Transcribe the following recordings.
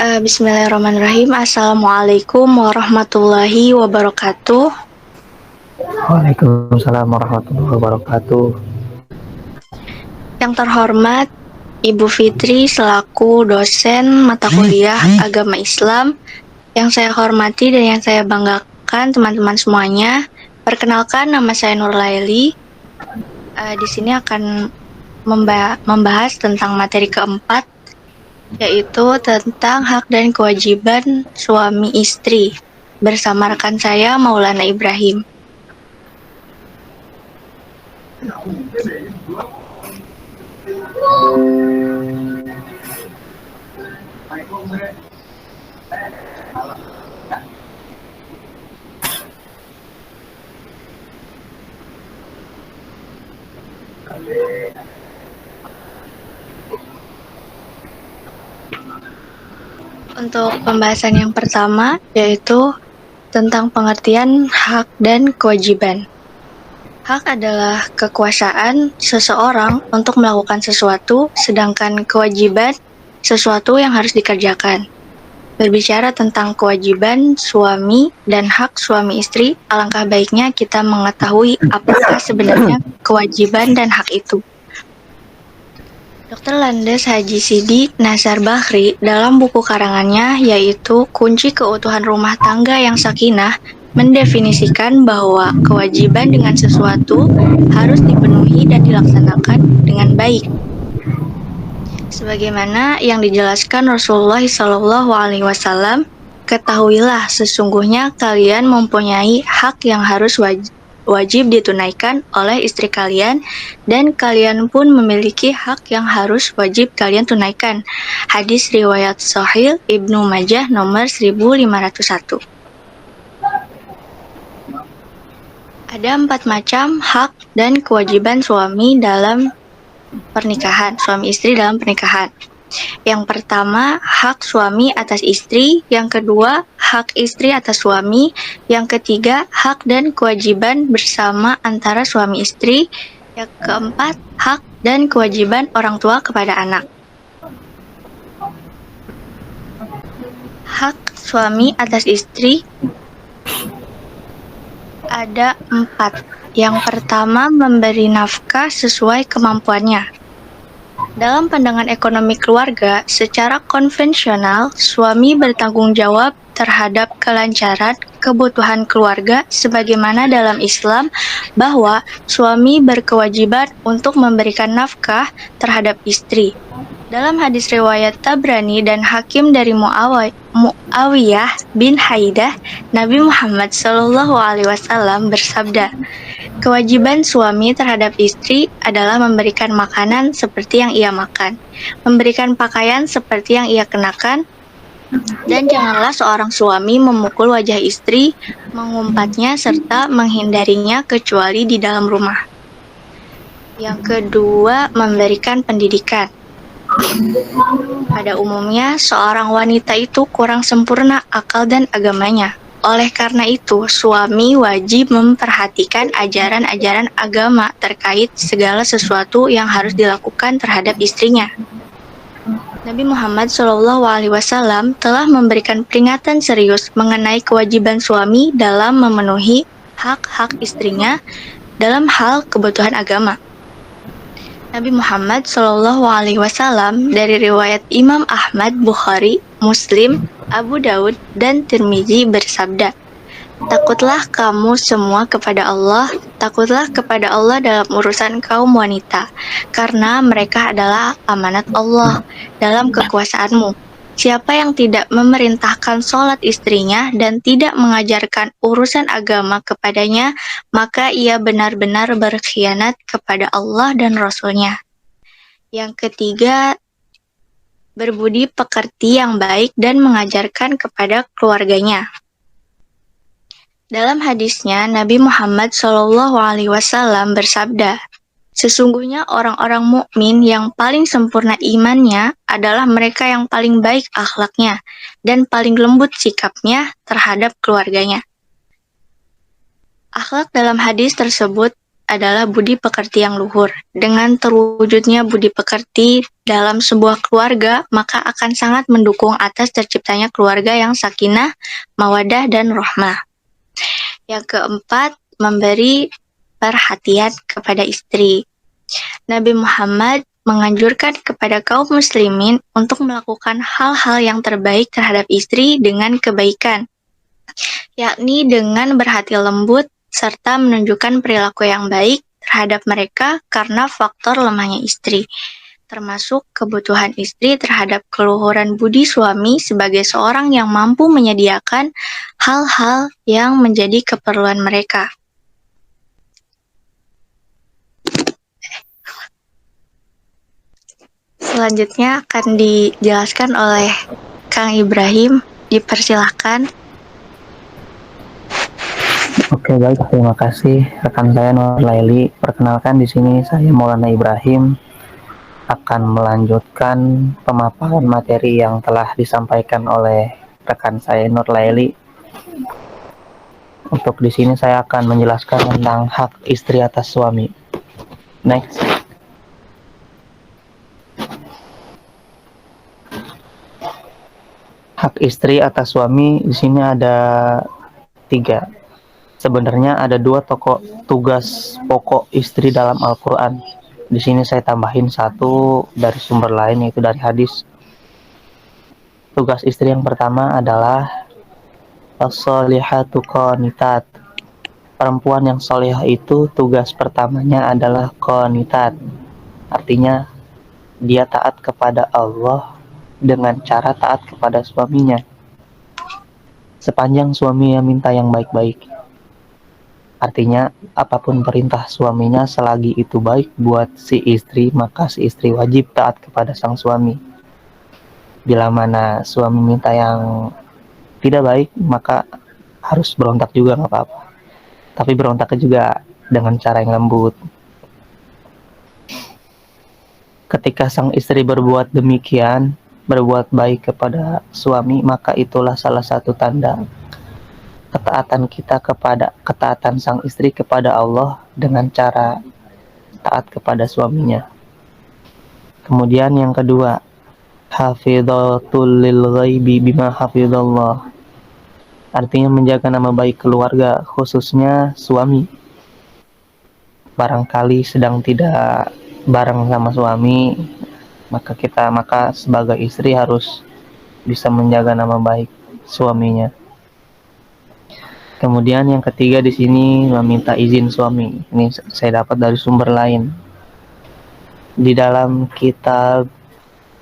Bismillahirrahmanirrahim. Assalamualaikum warahmatullahi wabarakatuh. Waalaikumsalam warahmatullahi wabarakatuh. Yang terhormat Ibu Fitri selaku dosen mata kuliah Agama Islam, yang saya hormati dan yang saya banggakan teman-teman semuanya. Perkenalkan, nama saya Nur Laili. Di sini akan membahas tentang materi keempat, yaitu tentang hak dan kewajiban suami istri, bersama rekan saya Maulana Ibrahim. Untuk pembahasan yang pertama, yaitu tentang pengertian hak dan kewajiban. Hak adalah kekuasaan seseorang untuk melakukan sesuatu, sedangkan kewajiban sesuatu yang harus dikerjakan. Berbicara tentang kewajiban suami dan hak suami istri, alangkah baiknya kita mengetahui apakah sebenarnya kewajiban dan hak itu. Dr. Landes Haji Sidik Nazar Bakhri dalam buku karangannya yaitu Kunci Keutuhan Rumah Tangga yang Sakinah mendefinisikan bahwa kewajiban dengan sesuatu harus dipenuhi dan dilaksanakan dengan baik. Sebagaimana yang dijelaskan Rasulullah SAW, ketahuilah sesungguhnya kalian mempunyai hak yang harus wajib ditunaikan oleh istri kalian, dan kalian pun memiliki hak yang harus wajib kalian tunaikan. Hadis riwayat Sahih Ibnu Majah nomor 1501. Ada 4 macam hak dan kewajiban suami dalam pernikahan, suami istri dalam pernikahan. Yang pertama, hak suami atas istri. Yang kedua, hak istri atas suami. Yang ketiga, hak dan kewajiban bersama antara suami istri. Yang keempat, hak dan kewajiban orang tua kepada anak. Hak suami atas istri ada 4. Yang pertama, memberi nafkah sesuai kemampuannya. Dalam pandangan ekonomi keluarga, secara konvensional, suami bertanggung jawab terhadap kelancaran kebutuhan keluarga, sebagaimana dalam Islam bahwa suami berkewajiban untuk memberikan nafkah terhadap istri. Dalam hadis riwayat Tabrani dan Hakim dari Muawiyah bin Haidah, Nabi Muhammad SAW bersabda, kewajiban suami terhadap istri adalah memberikan makanan seperti yang ia makan, memberikan pakaian seperti yang ia kenakan, dan janganlah seorang suami memukul wajah istri, mengumpatnya, serta menghindarinya kecuali di dalam rumah. Yang kedua, memberikan pendidikan. Pada umumnya, seorang wanita itu kurang sempurna akal dan agamanya. Oleh karena itu, suami wajib memperhatikan ajaran-ajaran agama terkait segala sesuatu yang harus dilakukan terhadap istrinya. Nabi Muhammad SAW telah memberikan peringatan serius mengenai kewajiban suami dalam memenuhi hak-hak istrinya dalam hal kebutuhan agama. Nabi Muhammad SAW dari riwayat Imam Ahmad, Bukhari, Muslim, Abu Daud, dan Tirmizi bersabda, takutlah kamu semua kepada Allah, takutlah kepada Allah dalam urusan kaum wanita, karena mereka adalah amanat Allah dalam kekuasaanmu. Siapa yang tidak memerintahkan sholat istrinya dan tidak mengajarkan urusan agama kepadanya, maka ia benar-benar berkhianat kepada Allah dan Rasul-Nya. Yang ketiga, berbudi pekerti yang baik dan mengajarkan kepada keluarganya. Dalam hadisnya, Nabi Muhammad SAW bersabda, sesungguhnya orang-orang mukmin yang paling sempurna imannya adalah mereka yang paling baik akhlaknya dan paling lembut sikapnya terhadap keluarganya. Akhlak dalam hadis tersebut adalah budi pekerti yang luhur. Dengan terwujudnya budi pekerti dalam sebuah keluarga, maka akan sangat mendukung atas terciptanya keluarga yang sakinah, mawadah, dan rahmah. Yang keempat, memberi perhatian kepada istri. Nabi Muhammad menganjurkan kepada kaum muslimin untuk melakukan hal-hal yang terbaik terhadap istri dengan kebaikan, yakni dengan berhati lembut serta menunjukkan perilaku yang baik terhadap mereka karena faktor lemahnya istri, termasuk kebutuhan istri terhadap keluhuran budi suami sebagai seorang yang mampu menyediakan hal-hal yang menjadi keperluan mereka. Selanjutnya akan dijelaskan oleh Kang Ibrahim. Dipersilahkan. Oke, baik. Terima kasih rekan saya Nur Laili. Perkenalkan, di sini saya Maulana Ibrahim akan melanjutkan pemaparan materi yang telah disampaikan oleh rekan saya Nur Laili. Untuk di sini saya akan menjelaskan tentang hak istri atas suami. Next. Hak istri atas suami di sini ada 3. Sebenarnya ada 2 tugas pokok istri dalam Al-Quran. Di sini saya tambahin 1 dari sumber lain, yaitu dari hadis. Tugas istri yang pertama adalah as-solihatu qanitat. Perempuan yang solihah itu tugas pertamanya adalah qanitat. Artinya dia taat kepada Allah dengan cara taat kepada suaminya. Sepanjang suaminya minta yang baik-baik. Artinya, apapun perintah suaminya selagi itu baik buat si istri, maka si istri wajib taat kepada sang suami. Bila mana suami minta yang tidak baik, maka harus berontak juga, nggak apa-apa. Tapi berontaknya juga dengan cara yang lembut. Ketika sang istri berbuat demikian, berbuat baik kepada suami, maka itulah salah satu tanda ketaatan sang istri kepada Allah dengan cara taat kepada suaminya. Kemudian yang kedua, hafidhatul lil ghaibi bima hafidhallah. Artinya menjaga nama baik keluarga, khususnya suami. Barangkali sedang tidak bareng sama suami, maka sebagai istri harus bisa menjaga nama baik suaminya. Kemudian yang ketiga di sini meminta izin suami. Ini saya dapat dari sumber lain. Di dalam kitab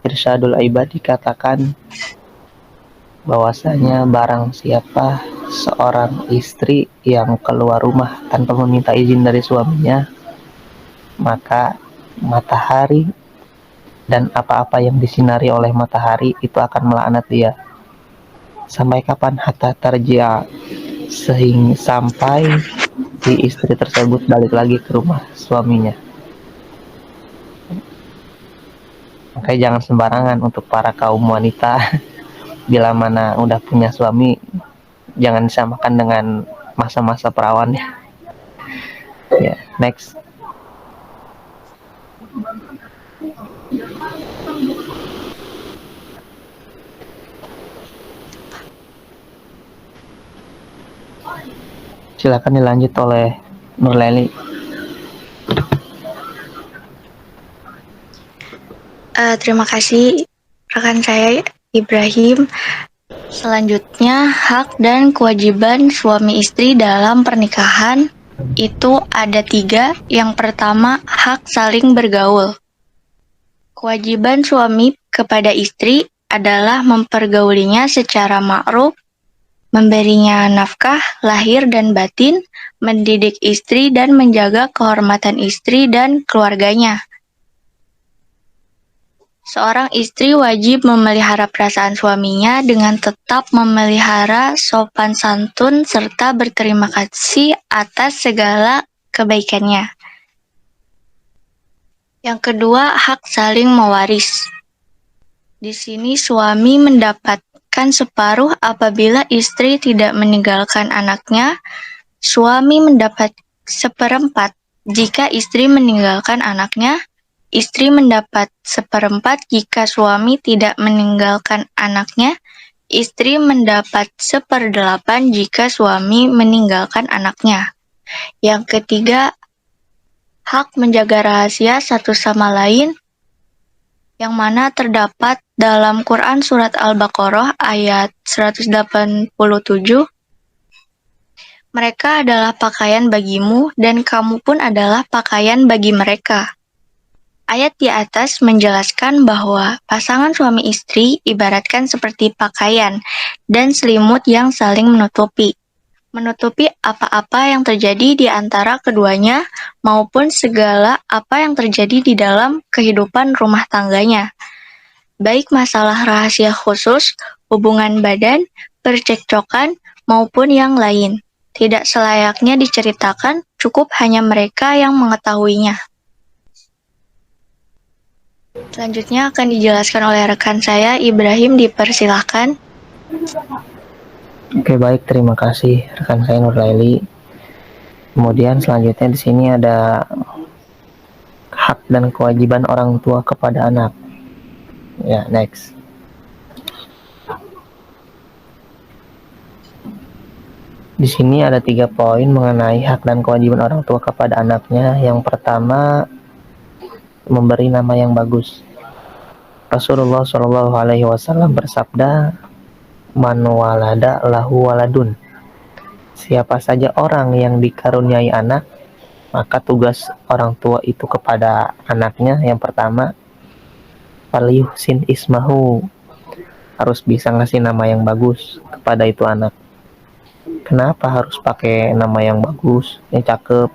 Irsyadul Ibad dikatakan bahwasanya barang siapa seorang istri yang keluar rumah tanpa meminta izin dari suaminya, maka matahari dan apa-apa yang disinari oleh matahari itu akan melaknat dia. Sampai kapan? Hatta tarji'a, sampai si istri tersebut balik lagi ke rumah suaminya. Makanya jangan sembarangan untuk para kaum wanita. Bila mana udah punya suami, jangan disamakan dengan masa-masa perawannya. Ya, next. Silakan dilanjut oleh Nur Laili. Terima kasih rekan saya Ibrahim. Selanjutnya, hak dan kewajiban suami istri dalam pernikahan itu ada 3. Yang pertama, hak saling bergaul. Kewajiban suami kepada istri adalah mempergaulinya secara ma'ruf, memberinya nafkah lahir dan batin, mendidik istri dan menjaga kehormatan istri dan keluarganya. Seorang istri wajib memelihara perasaan suaminya dengan tetap memelihara sopan santun serta berterima kasih atas segala kebaikannya. Yang kedua, hak saling mewaris. Di sini suami mendapatkan separuh apabila istri tidak meninggalkan anaknya, suami mendapat 1/4 jika istri meninggalkan anaknya, istri mendapat seperempat jika suami tidak meninggalkan anaknya, istri mendapat seperdelapan jika suami meninggalkan anaknya. Yang ketiga, hak menjaga rahasia satu sama lain, yang mana terdapat dalam Quran Surat Al-Baqarah ayat 187. Mereka adalah pakaian bagimu dan kamu pun adalah pakaian bagi mereka. Ayat di atas menjelaskan bahwa pasangan suami istri ibaratkan seperti pakaian dan selimut yang saling menutupi. Menutupi apa-apa yang terjadi di antara keduanya maupun segala apa yang terjadi di dalam kehidupan rumah tangganya. Baik masalah rahasia khusus, hubungan badan, percekcokan, maupun yang lain. Tidak selayaknya diceritakan, cukup hanya mereka yang mengetahuinya. Selanjutnya akan dijelaskan oleh rekan saya, Ibrahim, dipersilahkan. Oke, baik, terima kasih rekan saya Nurlaili. Kemudian selanjutnya di sini ada hak dan kewajiban orang tua kepada anak. Ya, next. Di sini ada 3 poin mengenai hak dan kewajiban orang tua kepada anaknya. Yang pertama, memberi nama yang bagus. Rasulullah Shallallahu Alaihi Wasallam bersabda, "Man walada lahu waladun." Siapa saja orang yang dikaruniai anak, maka tugas orang tua itu kepada anaknya yang pertama, falyuhsin ismahu, harus bisa ngasih nama yang bagus kepada itu anak. Kenapa harus pakai nama yang bagus, yang cakep?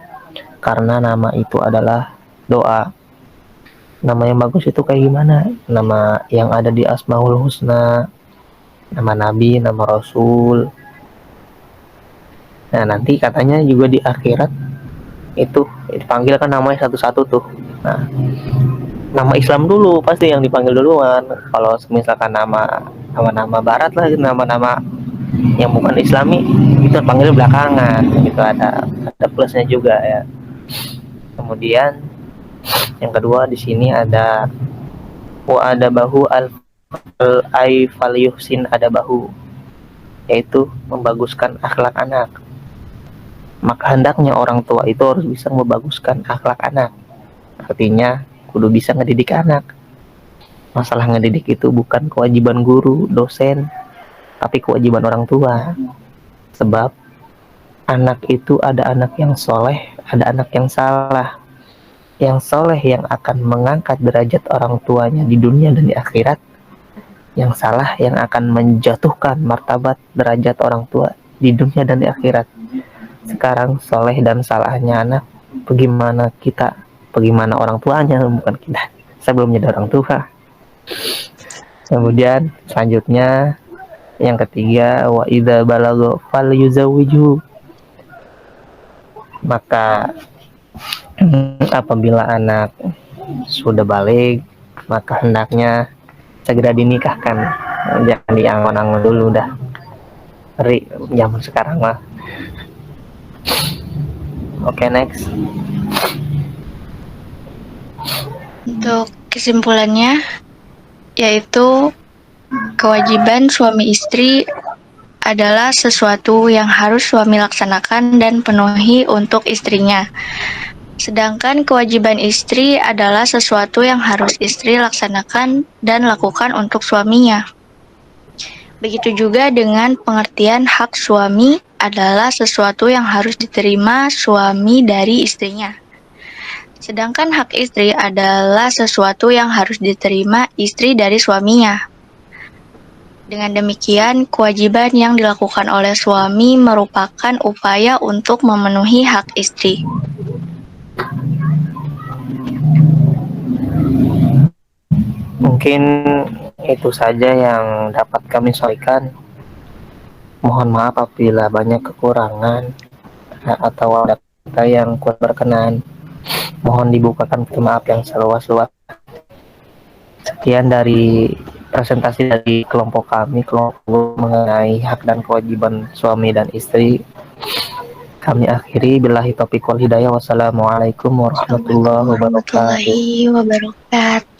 Karena nama itu adalah doa. Nama yang bagus itu kayak gimana? Nama yang ada di Asmaul Husna, nama Nabi, nama Rasul. Nah, nanti katanya juga di akhirat itu dipanggil kan namanya satu-satu tuh. Nah, nama Islam dulu pasti yang dipanggil duluan. Kalau misalkan nama barat lah, nama-nama yang bukan Islami itu panggil belakangan gitu, ada plusnya juga ya. Kemudian yang kedua di sini ada wa adabahu al falyuhsin adabahu, yaitu membaguskan akhlak anak. Maka hendaknya orang tua itu harus bisa membaguskan akhlak anak. Artinya kudu bisa ngedidik anak. Masalah ngedidik itu bukan kewajiban guru, dosen, tapi kewajiban orang tua. Sebab anak itu ada anak yang soleh, ada anak yang salah. Yang soleh yang akan mengangkat derajat orang tuanya di dunia dan di akhirat. Yang salah yang akan menjatuhkan martabat derajat orang tua di dunia dan di akhirat. Sekarang soleh dan salahnya anak, bagaimana orang tuanya, bukan kita. Saya belum jadi orang tua. Kemudian selanjutnya yang ketiga, wa idza balagha falyuzawwiju, maka apabila anak sudah balik, maka hendaknya segera dinikahkan. Jangan diangon-angon dulu dah. Ngeri zaman sekarang mah. Oke, next. Untuk kesimpulannya, yaitu kewajiban suami istri adalah sesuatu yang harus suami laksanakan dan penuhi untuk istrinya. Sedangkan kewajiban istri adalah sesuatu yang harus istri laksanakan dan lakukan untuk suaminya. Begitu juga dengan pengertian hak suami adalah sesuatu yang harus diterima suami dari istrinya. Sedangkan hak istri adalah sesuatu yang harus diterima istri dari suaminya. Dengan demikian, kewajiban yang dilakukan oleh suami merupakan upaya untuk memenuhi hak istri. Mungkin itu saja yang dapat kami sampaikan. Mohon maaf apabila banyak kekurangan atau ada kata yang kurang berkenan. Mohon dibukakan pintu maaf yang seluas-luas. Sekian dari presentasi dari kelompok kami, kelompok mengenai hak dan kewajiban suami dan istri. Kami akhiri billahi taufiq wal hidayah. Wassalamualaikum warahmatullahi Assalamualaikum wabarakatuh. warahmatullahi wabarakatuh.